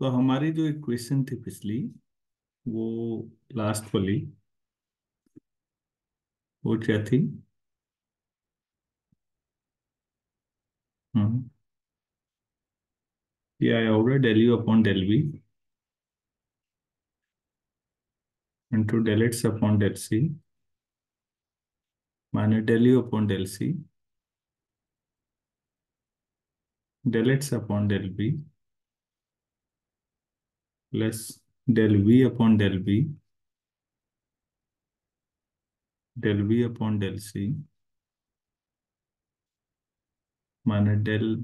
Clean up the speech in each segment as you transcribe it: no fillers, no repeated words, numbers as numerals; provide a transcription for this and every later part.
तो हमारी जो इक्वेशन थी पिछली, वो लास्ट वाली, वो क्या थी? हम्म ये आया होगा del you upon del b into del x upon del C minus del you upon del C del x upon del B plus del we upon del B upon del C minus del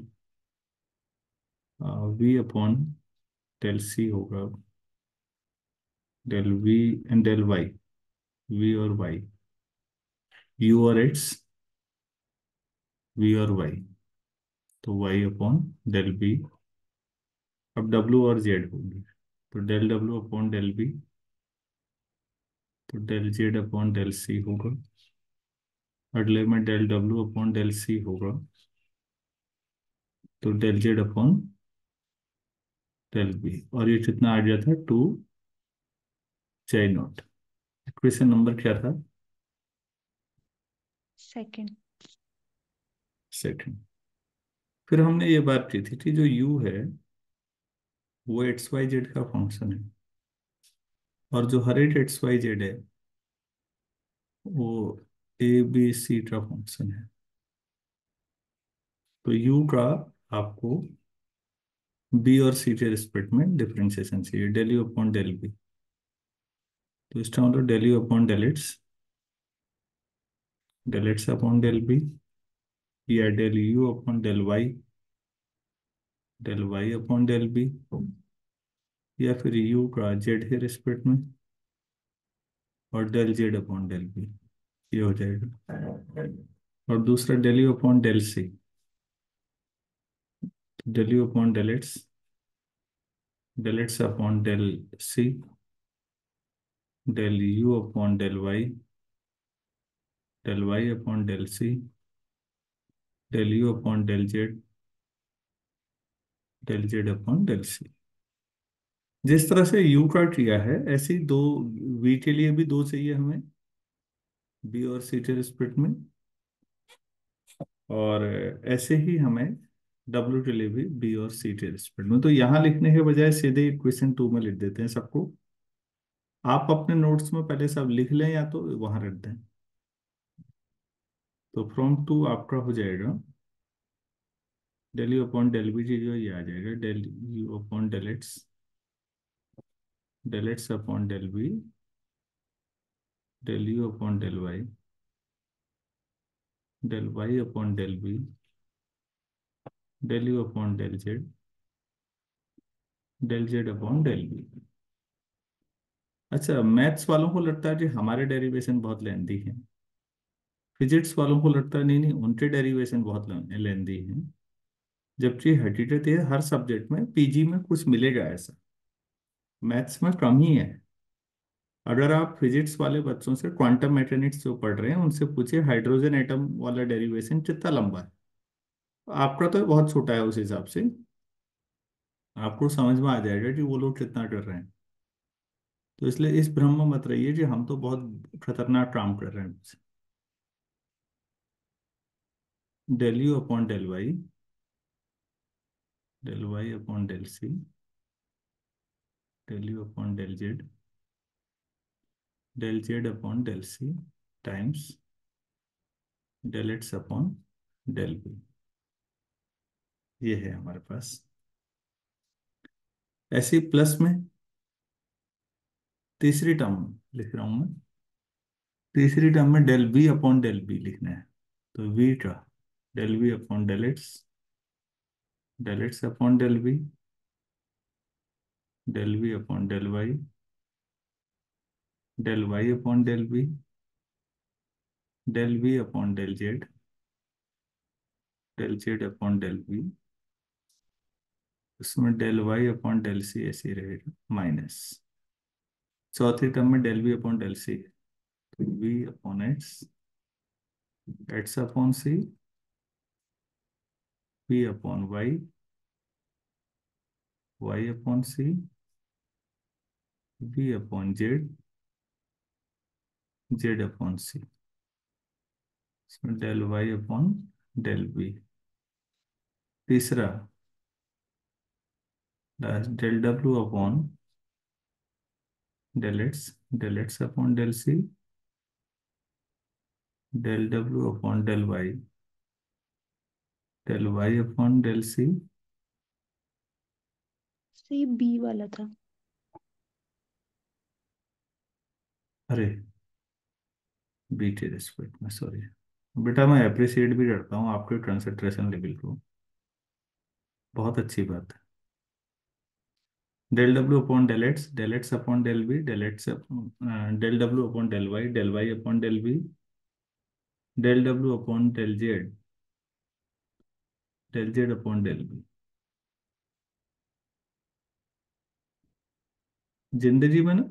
we upon del सी होगा del v and del y, v और y, u और x, v और y, तो y upon del b. अब डब्ल्यू और z होगी, तो del W upon del B, तो डेल जेड अपॉन डेल सी होगा। अगले में डेल डब्ल्यू अपॉन डेल सी होगा, तो del Z upon del B, और ये कितना आ गया था? 2 J0। इक्वेशन नंबर क्या था? सेकंड। सेकंड। फिर हमने ये बात की थी कि जो u है वो एक्स वाई जेड का फंक्शन है, और जो हर एक एक्स वाई जेड है वो ए बी सी का फंक्शन है। तो u का आपको बी और सी के रिस्पेक्ट में डिफरेंशिएशन चाहिए, del you upon del B. तो इसका मतलब del you upon del x upon del b, या del you upon del Y upon del b, या फिर यू का जेड के रिस्पेक्ट में और del Z upon del B, ये हो जाएगा। और दूसरा del you upon del C, del you upon del x upon del C, del you upon del Y upon del C, del you upon del Z upon del C. जिस तरह से you का किया है, ऐसे ही दो वी के लिए भी दो चाहिए हमें, बी और सी के रिस्पेक्ट में, और ऐसे ही हमें डब्ल्यू के लिए भी बी और सी के रिस्पेक्ट में। तो यहाँ लिखने के बजाय सीधे इक्वेशन 2 में लिख देते हैं सबको। आप अपने नोट्स में पहले सब लिख लें या तो वहां रख दें। तो फ्रॉम टू आपका हो जाएगा del you upon del B, जो ये आ जाएगा del you upon del x upon del B, del you upon del Y upon del B, del you upon del Z upon del B. अच्छा, maths वालों को लगता है कि हमारे डेरिवेशन बहुत लेंदी है, फिजिक्स वालों को लगता है नहीं नहीं उनके डेरिवेशन बहुत लेंदी है, जबकि हकीकत ये हर सब्जेक्ट में पीजी में कुछ मिलेगा ऐसा, मैथ्स में कम ही है। अगर आप फिजिक्स वाले बच्चों से क्वांटम मैकेनिक्स जो पढ़ रहे हैं उनसे पूछिए हाइड्रोजन एटम वाला डेरिवेशन कितना लंबा है, आपका तो बहुत छोटा है, उस हिसाब से आपको समझ में आ जाएगा कि वो लोग कितना कर रहे हैं। तो इसलिए इस भ्रम में मत रहिए कि हम तो बहुत खतरनाक काम कर रहे हैं। Del you upon del Y upon del C, del you upon del Z upon del C times del x upon del B, ये है हमारे पास। ऐसे ही प्लस में तीसरी टर्म लिख रहा हूं मैं, तीसरी टर्म में del B upon del b लिखना है। तो वी का del B upon del x upon del B upon del Y upon del B, del B upon del Z upon del b, उसमें del Y upon del c ऐसे ही रहेगा minus. चौथी term में del B upon del c, v upon x, x upon c, p upon y, y upon c, v upon z, Z upon C, इसमें del Y upon del V. तीसरा del W upon del x upon del सी, del W upon del Y upon del C. C B वाला था। अरे B के respect में, sorry बेटा, मैं appreciate भी करता हूँ आपके कंसंट्रेशन लेवल को, बहुत अच्छी बात है। Del W upon del x upon del B, del W upon del Y upon del B, del W upon del Z upon del B. जिंदगी में ना,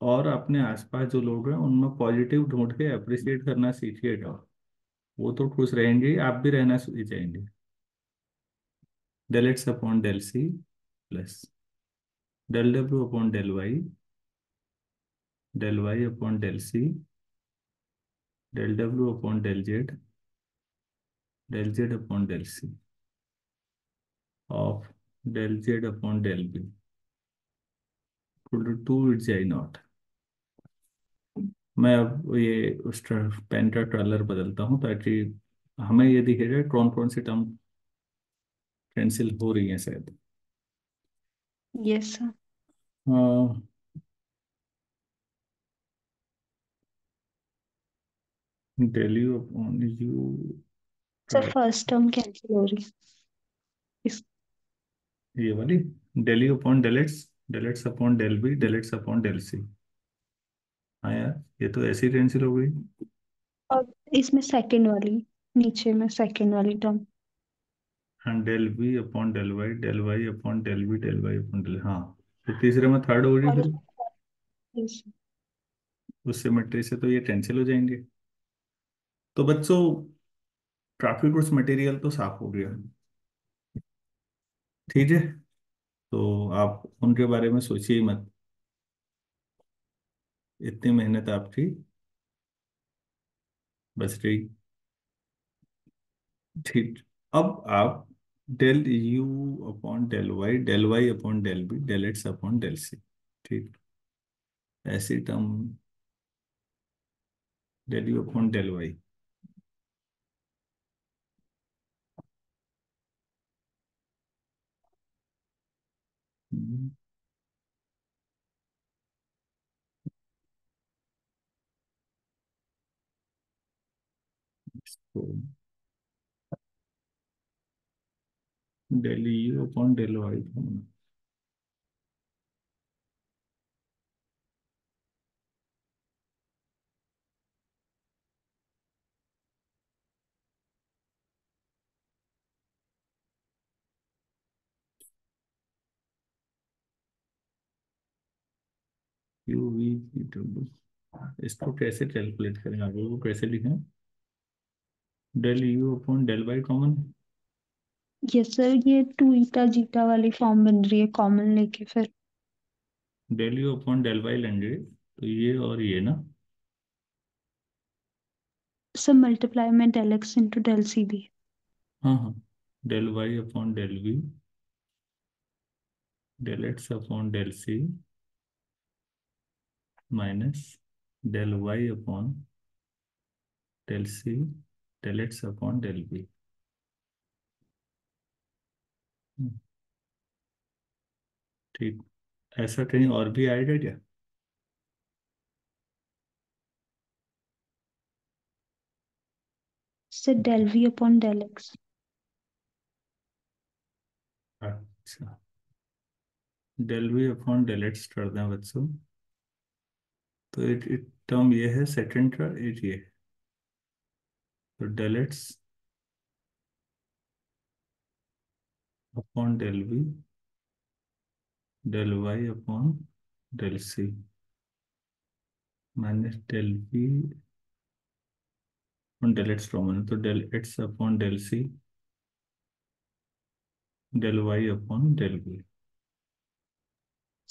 और अपने आसपास जो लोग हैं उनमें पॉजिटिव ढूंढ के अप्रिशिएट करना सीखिएगा। वो तो खुश रहेंगे ही, आप भी रहना सीख जाएंगे। Del x upon del C plus del W upon del Y upon del C, del W upon del Z upon del C of del Z upon del B equal to to it I naught. मैं अब ये उस pen का colour बदलता हूँ ताकि हमें ये दिखेगा कौन कौन सी टर्म कैंसिल हो रही है शायद। Yes sir. Del you upon U, sir first term cancel हो रही है इस। ये वाली del you upon del x upon del B, del x upon del C. हाँ यार, ये तो ऐसी कैंसिल हो गई। और इसमें सेकंड वाली, नीचे में सेकंड वाली टर्म। हाँ, del B upon del Y upon del B, del Y upon del, हाँ। तो तीसरे में थर्ड हो रही और फिर, उस सिमेट्री से तो ये कैंसिल हो जाएंगे। तो बच्चों, काफी कुछ मटेरियल तो साफ हो गया, ठीक है। तो आप उनके बारे में सोचिए ही मत, इतनी मेहनत आपकी बच रही। ठीक, अब आप del you upon del Y upon del B, del x upon del सी, ठीक, ऐसी term del you upon del y. तो del you upon del y, u v डब्ल्यू, इसको कैसे कैलकुलेट करें, आगे वो कैसे लिखें। Del you upon del y common, yes sir, ये टू ईटा जीटा वाली फॉर्म बन रही है कॉमन लेके फिर। Del you upon del y लेंगे तो ये और ये ना। सर मल्टीप्लाई में del x into del c भी। हाँ हाँ, del Y upon del we, del x upon del C minus del Y upon del C, del x upon del b. ठीक, ऐसा कहीं और भी आएगा क्या। Sir del we upon del x. अच्छा, del we upon del x कर दें बच्चों, तो एक टर्म ये है सेकंड का, एक ये, तो del x upon del we, del Y upon del C minus del we upon del x common है, तो डेल एक्स अपॉन डेल सी, del Y upon del B.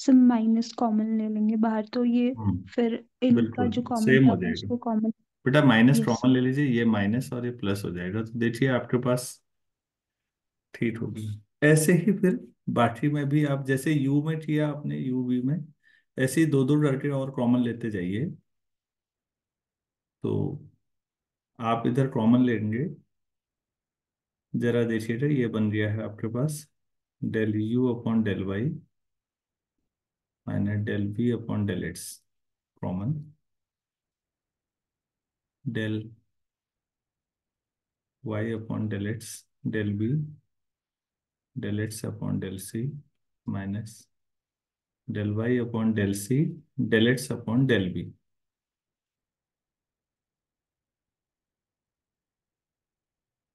सब माइनस कॉमन ले लेंगे बाहर तो ये फिर इनका बिल्कुल जो कॉमन सेम था हो मैं जाएगा। उसको कॉमन। बेटा माइनस यस कॉमन ले लीजिए, ये माइनस और ये प्लस हो जाएगा, तो देखिए आपके पास ठीक होगी। ऐसे ही फिर बाकी में भी आप जैसे यू में किया आपने, यू वी में, ऐसे ही दो दो करके और कॉमन लेते जाइए। तो आप इधर कॉमन लेंगे, जरा देखिएगा ये बन गया है आपके पास del you upon del y minus del we upon del x common, del Y upon del x del B del x upon del C minus del Y upon del C del x upon del B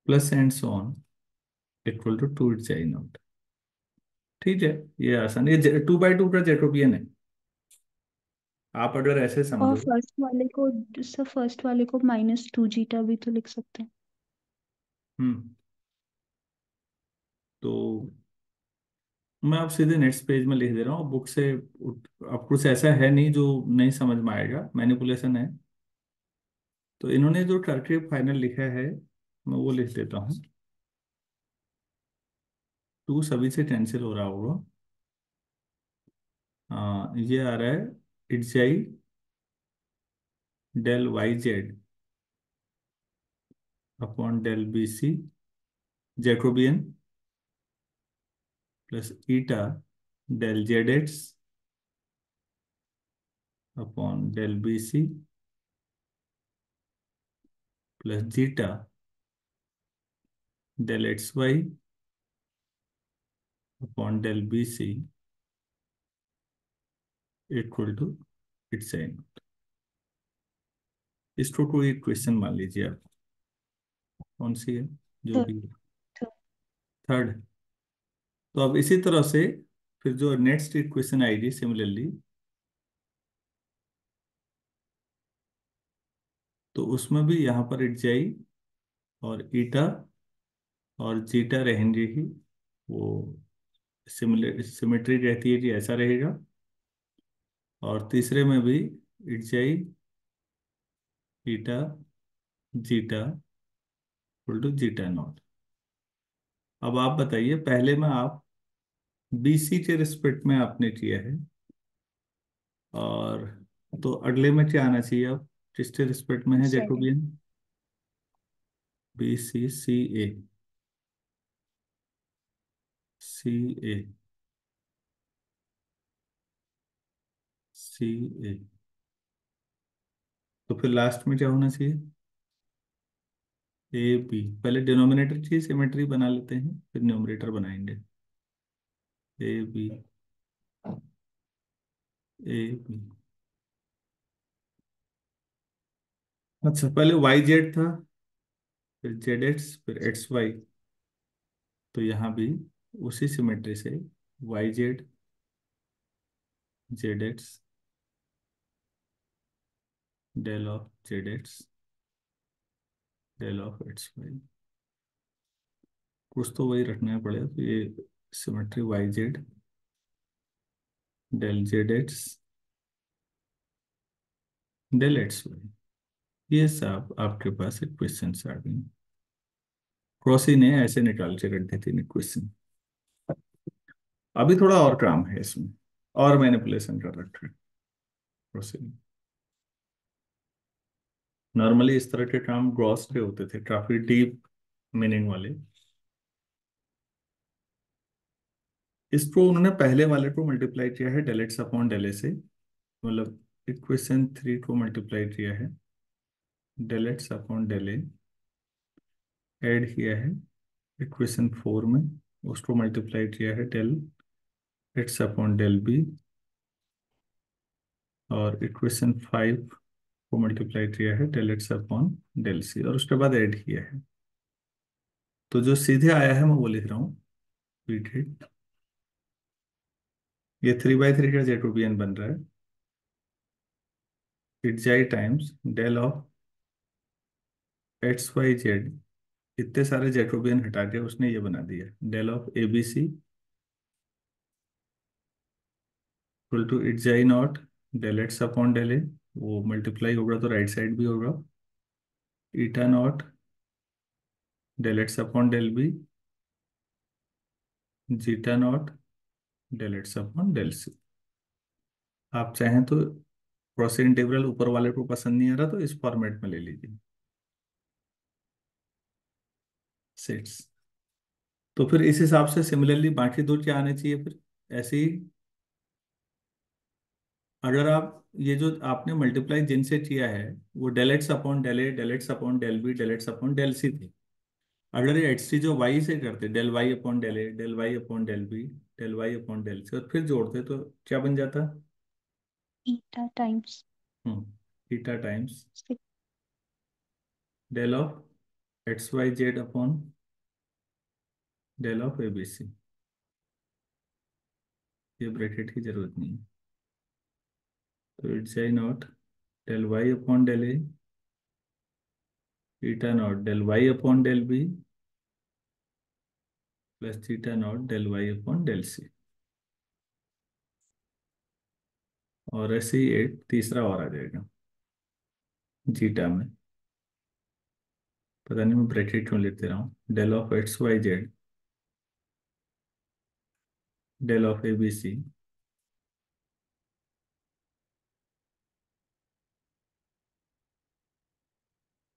plus and so on equal to to xi naught. ठीक है, ये आसान, ये two by two का Jacobian है। आप अगर ऐसे और समझो। फर्स्ट वाले को -2 जीटा भी तो लिख सकते हैं। हम्म। तो मैं आप सीधे नेक्स्ट पेज में लिख दे रहा हूँ बुक से। अब कुछ ऐसा है नहीं जो नहीं समझ में आएगा, मैनिपुलेशन है। तो इन्होंने जो करके फाइनल लिखा है मैं वो लिख देता हूँ। टू सभी से कैंसिल हो रहा होगा। ये आ रहा है xi del Y Z upon del B C Jacobian plus eta del Z X upon del B C plus zeta del X Y upon del B C equal to xi. इसको कोई question मान लीजिए आप, कौन सी है जो तो, भी। तो थर्ड। तो अब इसी तरह से फिर जो नेक्स्ट इक्वेशन आएगी सिमिलरली, तो उसमें भी यहाँ पर इट जाई और ईटा और जीटा रहेंगे ही। वो सिमिलर सिमेट्री रहती है कि ऐसा रहेगा। और तीसरे में भी xi eta zeta equal to zeta naught. अब आप बताइए, पहले में आप बीसी के रिस्पेक्ट में आपने किया है, और तो अगले में क्या आना चाहिए अब, किसके रिस्पेक्ट में है Z Jacobian. B C C A C A C A. तो फिर लास्ट में क्या होना चाहिए, ए बी। पहले डिनोमिनेटर की सिमेट्री बना लेते हैं फिर न्यूमरेटर बनाएंगे। A B A B. अच्छा, पहले वाई जेड था, फिर जेड एक्स, फिर एक्स वाई। तो यहाँ भी उसी सिमेट्री से Y Z Z X del of Z X del of x Y, कुछ तो वही रखना पड़ेगा। तो ये symmetry Y Z del Z X del X Y. ये सब आपके पास एक क्वेश्चन आ गई। क्रॉसी ने ऐसे निकाल के रख दी थी क्वेश्चन। अभी थोड़ा और काम है इसमें, और मैनिपुलेशन कर रखा है क्रॉसी ने। नॉर्मली इस तरह के काम ग्रॉस पे होते थे, काफी डीप मीनिंग वाले। इसको उन्होंने पहले वाले को मल्टीप्लाई किया है del x upon del A से, मतलब इक्वेशन 3 को मल्टीप्लाई किया है del x upon del A, add किया है इक्वेशन 4 में, उसको मल्टीप्लाई किया है del x upon del B, और इक्वेशन 5 को मल्टीप्लाई किया है डेल एक्स अपॉन डेल सी, और उसके बाद ऐड किया है। तो जो सीधे आया है मैं वो लिख रहा हूँ, पीठ। ये 3/3 का जैकोबियन बन रहा है xi times del of x Y z. इतने सारे जैकोबियन हटा के उसने ये बना दिया del of A B C equal to xi naught del x upon del a, वो मल्टीप्लाई होगा तो राइट साइड भी होगा, eta naught del x upon del B, zeta naught del x upon del c. आप चाहें तो cross integral ऊपर वाले को पसंद नहीं आ रहा तो इस फॉर्मेट में ले लीजिए, सेट्स। तो फिर इस हिसाब से सिमिलरली बाकी दो क्या आने चाहिए फिर, ऐसे ही। अगर आप ये जो आपने मल्टीप्लाई जिनसे किया है वो del x upon del a, del x upon del B, del x upon del c थे। अगर ये एच सी जो वाई से करते, del Y upon del a, del Y upon del B, del Y upon del सी, और फिर जोड़ते तो क्या बन जाता? Eta times hmm, theta times 6। Del of x Y Z upon del of A B c. ये ब्रैकेट की जरूरत नहीं है। तो xi naught del Y upon del A, theta naught del Y upon del B, plus theta naught del Y upon del सी। और ऐसे ही एक तीसरा और आ जाएगा जीटा में, पता नहीं मैं ब्रैकेट क्यों लेते रहा हूँ, del of x Y Z, del of A B C,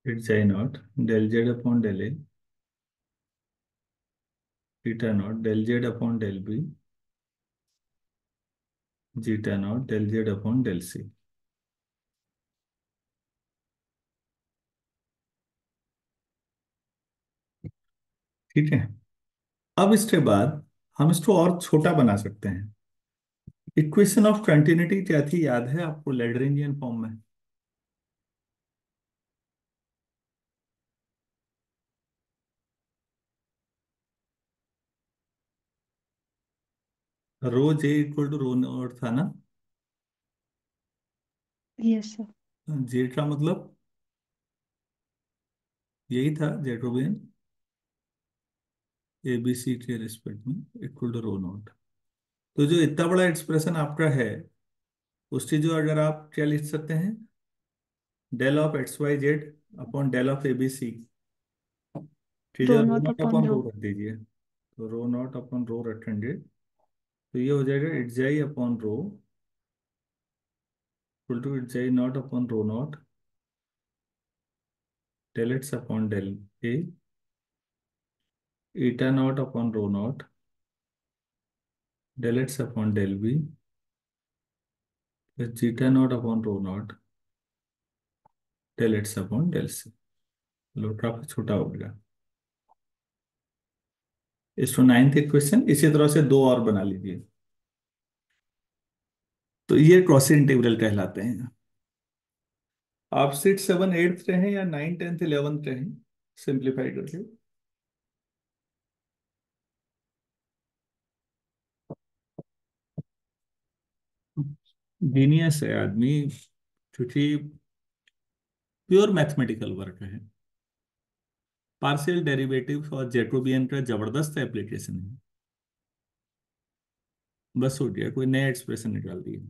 xi naught del Z upon del A, theta naught del Z upon del B, zeta naught del Z upon del सी। ठीक है। अब इसके बाद हम इसको और छोटा बना सकते हैं। इक्वेशन ऑफ कंटिन्यूटी क्या थी याद है आपको लैग्रेंजियन फॉर्म में? रो J equal to row not था ना? Yes sir. जे का मतलब यही था, जैकोबियन ए बी सी के रिस्पेक्ट में इक्वल टू रो नॉट। तो जो इतना बड़ा एक्सप्रेशन आपका है उसकी जो अगर आप क्या लिख सकते हैं, del of x Y Z upon del of A B c, ठीक है, rho rho naught naught upon upon rho rho. रख दीजिए। तो रो नॉट अपॉन रो रखेंगे तो ये हो जाएगा xi upon rho equal to xi naught upon rho naught del x upon del a, eta naught upon rho naught del x upon del B, plus zeta naught upon rho naught del x upon del c. लो काफी छोटा हो गया। इसको ninth equation इसी तरह से दो और बना लीजिए। तो ये क्रॉस इंटीग्रल कहलाते हैं। आप 6, 7, 8 रहे हैं या 9, 10, 11 रहे हैं, सिंप्लीफाई करके। जीनियस है आदमी, क्योंकि प्योर मैथमेटिकल वर्क है। पार्शियल डेरिवेटिव्स और जैकोबियन का जबरदस्त एप्लीकेशन है। बस हो गया, कोई नया एक्सप्रेशन निकाल दिए।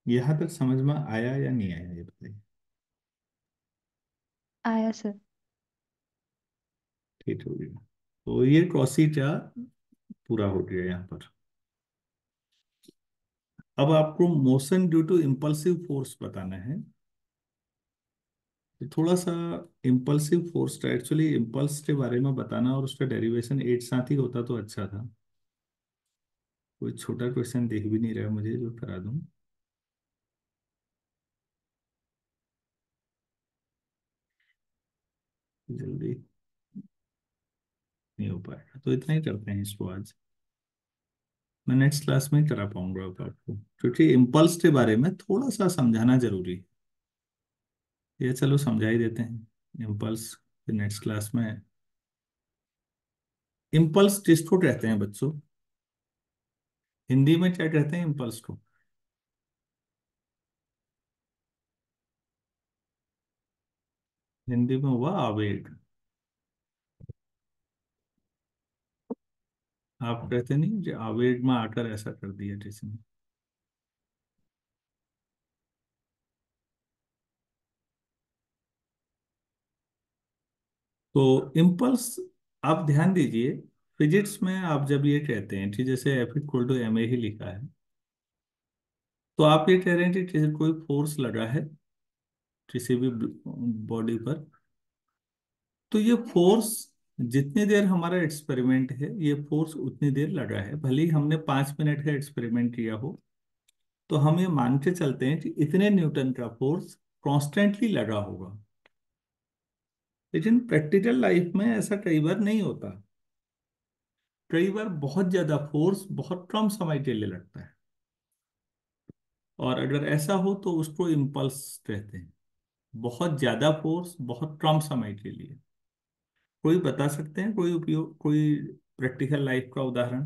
यहाँ तक समझ में आया या नहीं आया ये बताइए। आया सर। ठीक हो गया। तो ये क्रॉसी का पूरा हो गया यहाँ पर। अब आपको motion due to impulsive force बताना है। तो थोड़ा सा इम्पल्सिव फोर्स का एक्चुअली इम्पल्स के बारे में बताना और उसका डेरिवेशन एक साथ ही होता तो अच्छा था। कोई छोटा क्वेश्चन देख भी नहीं रहा मुझे जो करा दूं जल्दी, नहीं हो पाएगा तो इतना ही करते हैं इसको आज। मैं नेक्स्ट क्लास में करा पाऊंगा अब आपको, क्योंकि इम्पल्स के बारे में थोड़ा सा समझाना जरूरी है। ये चलो समझा ही देते हैं इम्पल्स फिर नेक्स्ट क्लास में। इम्पल्स किसको कहते हैं बच्चों? हिंदी में क्या कहते हैं इम्पल्स को? हिंदी में हुआ आवेग। आप कहते नहीं जो आवेग में आकर ऐसा कर दिया जिसने। तो इम्पल्स, आप ध्यान दीजिए, फिजिक्स में आप जब ये कहते हैं कि जैसे F equal to m a ही लिखा है, तो आप ये कह रहे हैं कि किसी कोई फोर्स लगा है किसी भी बॉडी पर, तो ये फोर्स जितनी देर हमारा एक्सपेरिमेंट है ये फोर्स उतनी देर लगा है, भले ही हमने 5 मिनट का एक्सपेरिमेंट किया हो। तो हम ये मान के चलते हैं कि इतने न्यूटन का फोर्स कॉन्स्टेंटली लगा होगा। लेकिन प्रैक्टिकल लाइफ में ऐसा कई बार नहीं होता। कई बार बहुत ज्यादा फोर्स बहुत कम समय के लिए लगता है, और अगर ऐसा हो तो उसको इम्पल्स कहते हैं। बहुत ज्यादा फोर्स बहुत कम समय के लिए। कोई बता सकते हैं कोई उपयोग, कोई प्रैक्टिकल लाइफ का उदाहरण?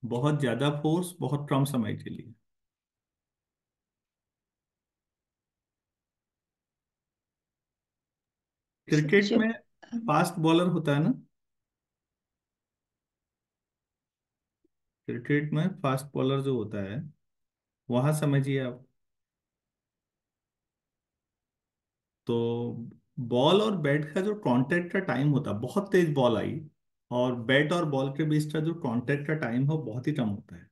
बहुत ज्यादा फोर्स बहुत कम समय के लिए। सर क्रिकेट जब में फास्ट बॉलर होता है ना, क्रिकेट में फास्ट बॉलर जो होता है, वहां समझिए आप, तो बॉल और बैट का जो कांटेक्ट का टाइम होता है, बहुत तेज बॉल आई और बैट और बॉल के बीच का जो कांटेक्ट का टाइम है वो बहुत ही कम होता है।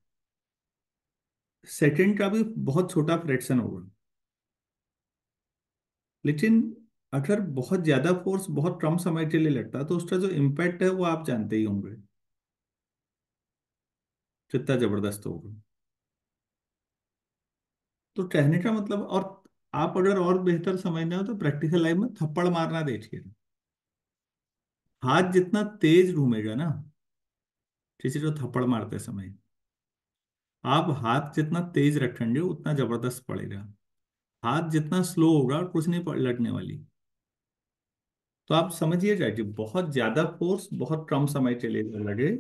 सेकंड का भी बहुत छोटा फ्रैक्शन होगा। लेकिन अगर बहुत ज्यादा फोर्स बहुत कम समय के लिए लगता है तो उसका जो इम्पैक्ट है वो आप जानते ही होंगे कितना जबरदस्त होगा। तो कहने का मतलब, और आप अगर और बेहतर समझना हो तो प्रैक्टिकल लाइफ में थप्पड़ मारना देखिए। हाथ जितना तेज घूमेगा ना किसी को थप्पड़ मारते समय, आप हाथ जितना तेज रखेंगे उतना जबरदस्त पड़ेगा। हाथ जितना स्लो होगा कुछ नहीं लगने वाली। तो आप समझिएगा कि बहुत ज्यादा फोर्स बहुत कम समय के लिए लगे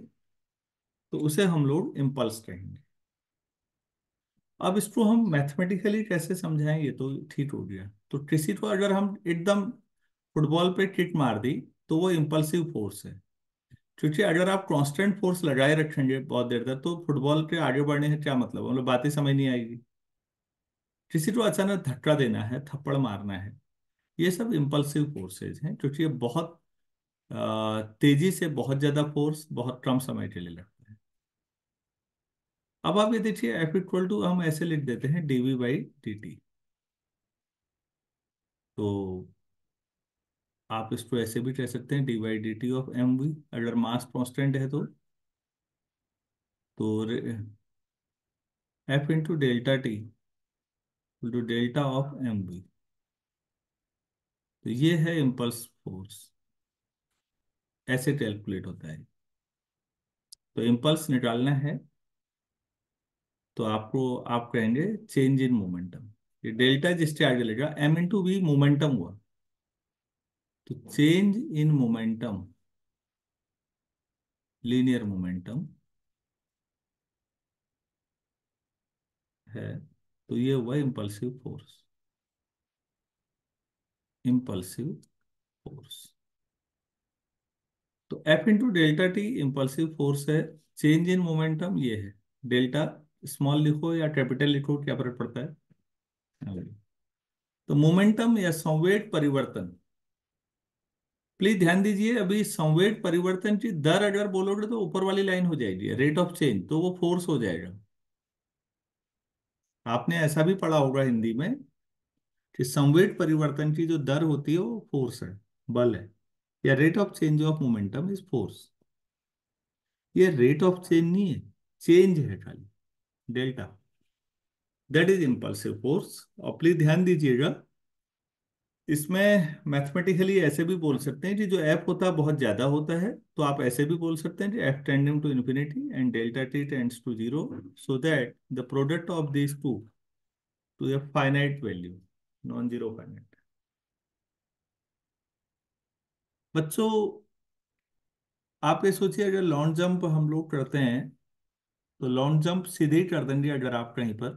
तो उसे हम लोग इम्पल्स कहेंगे। अब इसको हम मैथमेटिकली कैसे समझाएं, ये तो ठीक हो गया। तो किसी को अगर हम एकदम फुटबॉल पे किक मार दी तो वो इम्पल्सिव फोर्स है। क्योंकि अगर आप कांस्टेंट फोर्स लगाए रखेंगे बहुत देर तक तो फुटबॉल के आगे बढ़ने से क्या मतलब, मतलब बात ही समझ नहीं आएगी। किसी को अचानक धक्का देना है, थप्पड़ मारना है, ये सब इम्पल्सिव फोर्सेज हैं, क्योंकि ये बहुत तेजी से बहुत ज्यादा फोर्स बहुत कम समय के लिए लगता है। अब आप ये देखिए, एफ इक्वल टू हम ऐसे लिख देते हैं डीवी बाई डी टी। तो आप इसको ऐसे भी कह सकते हैं D by D T of M V, अगर मास कांस्टेंट है तो F into delta T to delta of M V. तो ये है इम्पल्स फोर्स, ऐसे कैलकुलेट होता है। तो इम्पल्स निकालना है तो आपको, आप कहेंगे चेंज इन मोमेंटम। ये डेल्टा जिससे आगे लगेगा एम इंटू वी मोमेंटम हुआ, तो change in momentum, linear momentum है, तो ये हुआ इम्पल्सिव फोर्स। इम्पल्सिव फोर्स, तो F into delta T impulsive force है। चेंज इन मोमेंटम ये है डेल्टा, स्मॉल लिखो या कैपिटल लिखो क्या फर्क पड़ता है। हाँ। तो मोमेंटम या संवेग परिवर्तन, प्लीज ध्यान दीजिए, अभी संवेग परिवर्तन की दर अगर बोलोगे तो ऊपर वाली लाइन हो जाएगी रेट ऑफ चेंज, तो वो फोर्स हो जाएगा। आपने ऐसा भी पढ़ा होगा हिंदी में कि संवेग परिवर्तन की जो दर होती है वो फोर्स है, बल है, या rate of change of momentum is force. ये रेट ऑफ चेंज नहीं है, चेंज है खाली, delta, that is impulsive force. और प्लीज ध्यान दीजिएगा, इसमें मैथमेटिकली ऐसे भी बोल सकते हैं कि जो एफ होता है बहुत ज्यादा होता है, तो आप ऐसे भी बोल सकते हैं कि F tending to infinity and delta T tends to zero, so that the product of this to a finite value, non zero finite. बच्चों, आप ये सोचिए अगर लॉन्ग जंप हम लोग करते हैं तो लॉन्ग जंप सीधे ही कर देंगे अगर आप कहीं पर,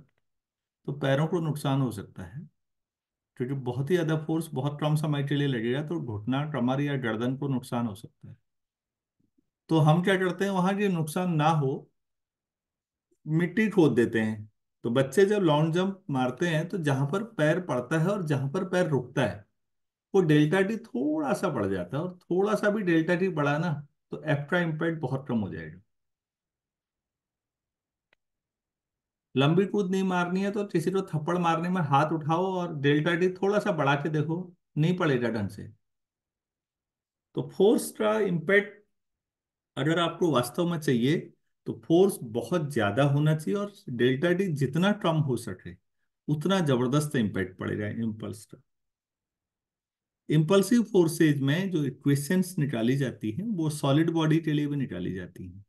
तो पैरों को नुकसान हो सकता है, क्योंकि बहुत ही ज्यादा फोर्स बहुत कम समय के लिए लगेगा तो घुटना, कमर या गर्दन को नुकसान हो सकता है। तो हम क्या करते हैं, वहां के नुकसान ना हो, मिट्टी खोद देते हैं। तो बच्चे जब लॉन्ग जंप मारते हैं तो जहां पर पैर पड़ता है और जहां पर पैर रुकता है, वो डेल्टा टी थोड़ा सा बढ़ जाता है, और थोड़ा सा भी डेल्टा टी बढ़ा ना, तो एफ का इम्पैक्ट बहुत कम हो जाएगा। लंबी कूद नहीं मारनी है तो किसी को थप्पड़ मारने में हाथ उठाओ और डेल्टा टी थोड़ा सा बढ़ा के देखो, नहीं पड़ेगा ढंग से। तो फोर्स का इम्पैक्ट अगर आपको वास्तव में चाहिए, तो फोर्स बहुत ज्यादा होना चाहिए, और डेल्टा टी जितना कम हो सके उतना जबरदस्त इम्पैक्ट पड़ेगा इम्पल्स का। इम्पल्सिव फोर्सेज में जो इक्वेशंस निकाली जाती हैं वो सॉलिड बॉडी के लिए भी निकाली जाती हैं।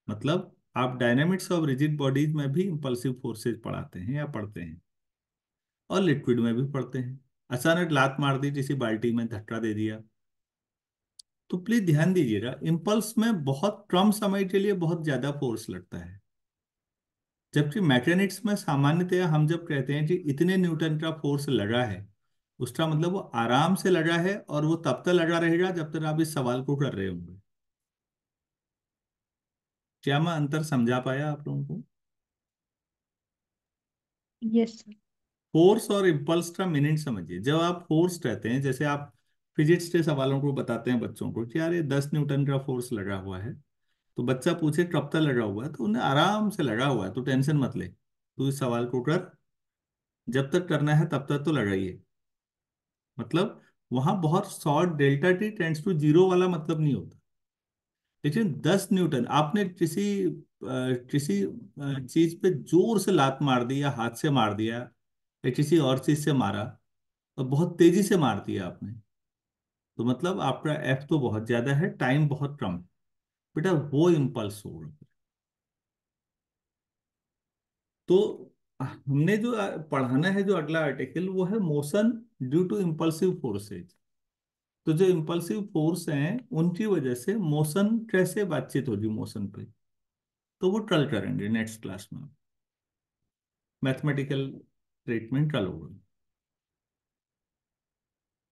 मतलब आप डायनामिक्स ऑफ रिजिड बॉडीज में भी इम्पल्सिव फोर्सेज पढ़ाते हैं या पढ़ते हैं, और लिक्विड में भी पढ़ते हैं। अचानक लात मार दी किसी बाल्टी में, धक्का दे दिया, तो प्लीज ध्यान दीजिएगा, इम्पल्स में बहुत कम समय के लिए बहुत ज्यादा फोर्स लगता है। जबकि मैकेनिक्स में सामान्यतया हम जब कहते हैं कि इतने न्यूटन का फोर्स लगा है, उसका मतलब वो आराम से लगा है, और वो तब तक लगा रहेगा जब तक आप इस सवाल को कर रहे होंगे। क्या मैं अंतर समझा पाया आप लोगों को? Yes sir. फोर्स और इम्पल्स का मीनिंग समझिए। जब आप फोर्स कहते हैं, जैसे आप फिजिक्स के सवालों को बताते हैं बच्चों को कि यार ये 10 न्यूटन का फोर्स लगा हुआ है, तो बच्चा पूछे कब तक लगा हुआ है, तो उन्हें आराम से लगा हुआ है, तो टेंशन मत ले, तू इस सवाल को कर, जब तक करना है तब तक तो लगाइए। मतलब वहां बहुत short delta T tends to zero वाला मतलब नहीं होता। लेकिन 10 न्यूटन आपने किसी चीज पे जोर से लात मार दी, या हाथ से मार दिया, या किसी और चीज से मारा, और बहुत तेजी से मार दिया आपने, तो मतलब आपका एफ तो बहुत ज्यादा है, टाइम बहुत कम है। बेटा वो इम्पल्स होगा। तो हमने जो पढ़ाना है, जो अगला आर्टिकल, वो है motion due to impulsive forces. तो जो इम्पल्सिव फोर्स हैं उनकी वजह से मोशन, कैसे बातचीत होगी मोशन पे, तो वो कल करेंगे नेक्स्ट क्लास में। मैथमेटिकल ट्रीटमेंट कल होगा।